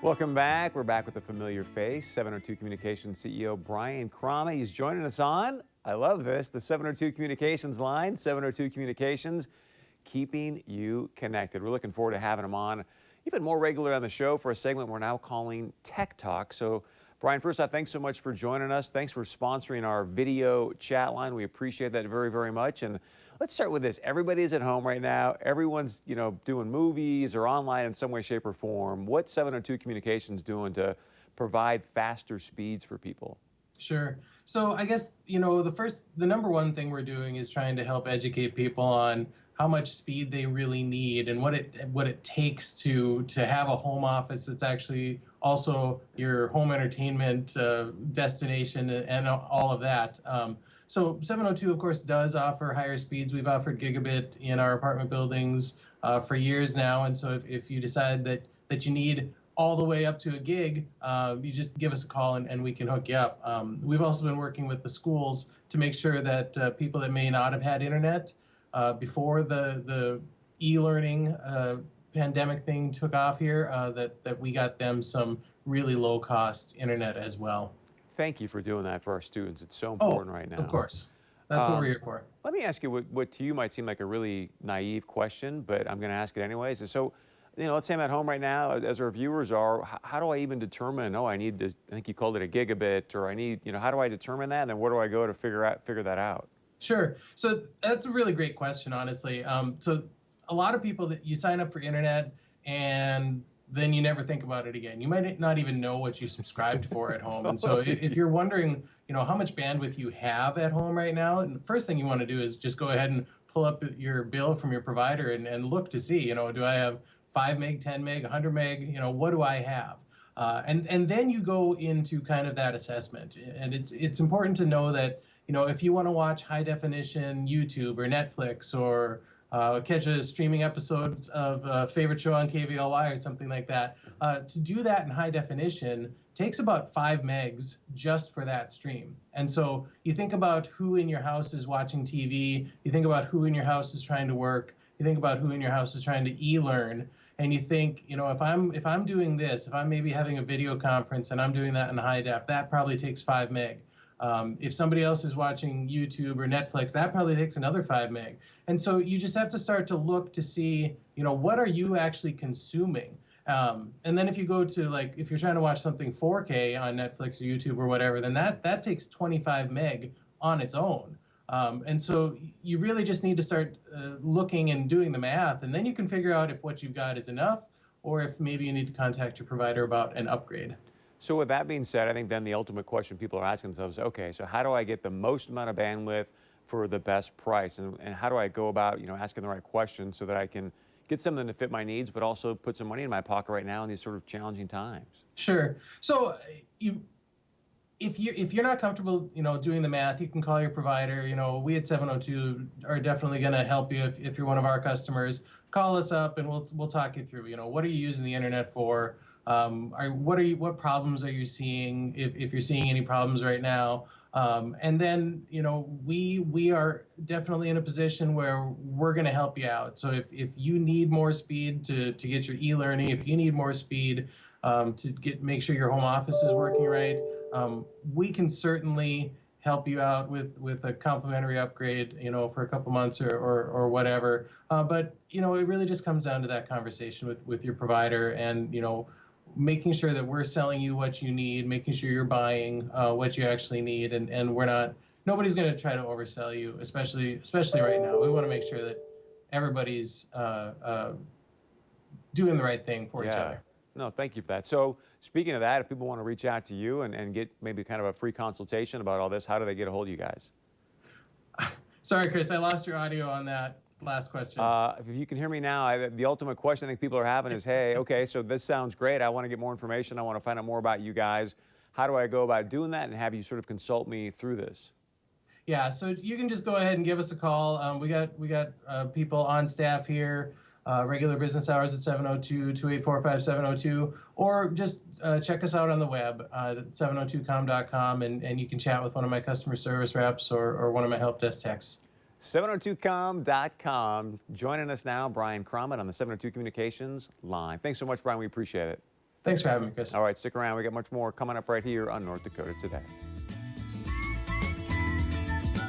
Welcome back. We're back with a familiar face, 702 Communications CEO Brian Crama. He's joining us on, I love this, the 702 Communications line, 702 Communications, keeping you connected. We're looking forward to having him on even more regularly on the show for a segment we're now calling Tech Talk. So, Brian, first off, thanks so much for joining us. Thanks for sponsoring our video chat line. We appreciate that very, very much. And let's start with this. Everybody's at home right now. Everyone's, doing movies or online in some way, shape, or form. What's 702 Communications doing to provide faster speeds for people? Sure. So I guess, the number one thing we're doing is trying to help educate people on how much speed they really need and what it takes to have a home office that's actually also your home entertainment destination and all of that. So 702, of course, does offer higher speeds. We've offered gigabit in our apartment buildings for years now. And so if you decide that you need all the way up to a gig, you just give us a call and we can hook you up. We've also been working with the schools to make sure that people that may not have had internet before the e-learning pandemic thing took off here, that we got them some really low-cost internet as well. Thank you for doing that for our students. It's so important right now. Of course. That's what we're here for. Let me ask you what to you might seem like a really naive question, but I'm going to ask it anyways. So, let's say I'm at home right now, as our viewers are, how do I even determine, I need to, I think you called it a gigabit, or I need, how do I determine that? And then where do I go to figure that out? Sure. So that's a really great question, honestly. So a lot of people that you sign up for internet and then you never think about it again. You might not even know what you subscribed for at home. And so if you're wondering, how much bandwidth you have at home right now, and the first thing you want to do is just go ahead and pull up your bill from your provider and look to see, do I have 5 meg, 10 meg, 100 meg, what do I have? And then you go into kind of that assessment. And it's important to know that, if you want to watch high definition YouTube or Netflix or catch a streaming episode of a favorite show on KVLY or something like that, to do that in high definition takes about 5 megs just for that stream. And so you think about who in your house is watching TV, you think about who in your house is trying to work, you think about who in your house is trying to e-learn, and you think, if I'm doing this, if I'm maybe having a video conference and I'm doing that in high def, that probably takes 5 meg. If somebody else is watching YouTube or Netflix, that probably takes another 5 meg. And so you just have to start to look to see, what are you actually consuming? And then if you go to if you're trying to watch something 4K on Netflix or YouTube or whatever, then that takes 25 meg on its own. And so you really just need to start looking and doing the math, and then you can figure out if what you've got is enough or if maybe you need to contact your provider about an upgrade. So with that being said, I think then the ultimate question people are asking themselves, okay, so how do I get the most amount of bandwidth for the best price? And how do I go about, asking the right questions so that I can get something to fit my needs, but also put some money in my pocket right now in these sort of challenging times? Sure. So if you're not comfortable, doing the math, you can call your provider. We at 702 are definitely going to help you if you're one of our customers. Call us up and we'll talk you through. What are you using the internet for? What problems are you seeing, if you're seeing any problems right now? And then, we are definitely in a position where we're going to help you out. So if you need more speed to get your e-learning, if you need more speed to make sure your home office is working right, we can certainly help you out with a complimentary upgrade, for a couple months or whatever. But, it really just comes down to that conversation with your provider and, making sure that we're selling you what you need, making sure you're buying what you actually need, and nobody's going to try to oversell you, especially right now. We want to make sure that everybody's doing the right thing for each other. No, thank you for that. So speaking of that, if people want to reach out to you and get maybe kind of a free consultation about all this, how do they get a hold of you guys? Sorry, Chris, I lost your audio on that last question. If you can hear me now, the ultimate question I think people are having is, hey, okay, so this sounds great. I want to get more information. I want to find out more about you guys. How do I go about doing that and have you sort of consult me through this? Yeah, so you can just go ahead and give us a call. We got people on staff here, regular business hours at 702-2845-702, or just check us out on the web at 702com.com, and you can chat with one of my customer service reps or one of my help desk techs. 702com.com. Joining us now, Brian Crama on the 702 Communications line. Thanks so much, Brian. We appreciate it. Thanks for having me, Chris. All right, stick around. We got much more coming up right here on North Dakota Today.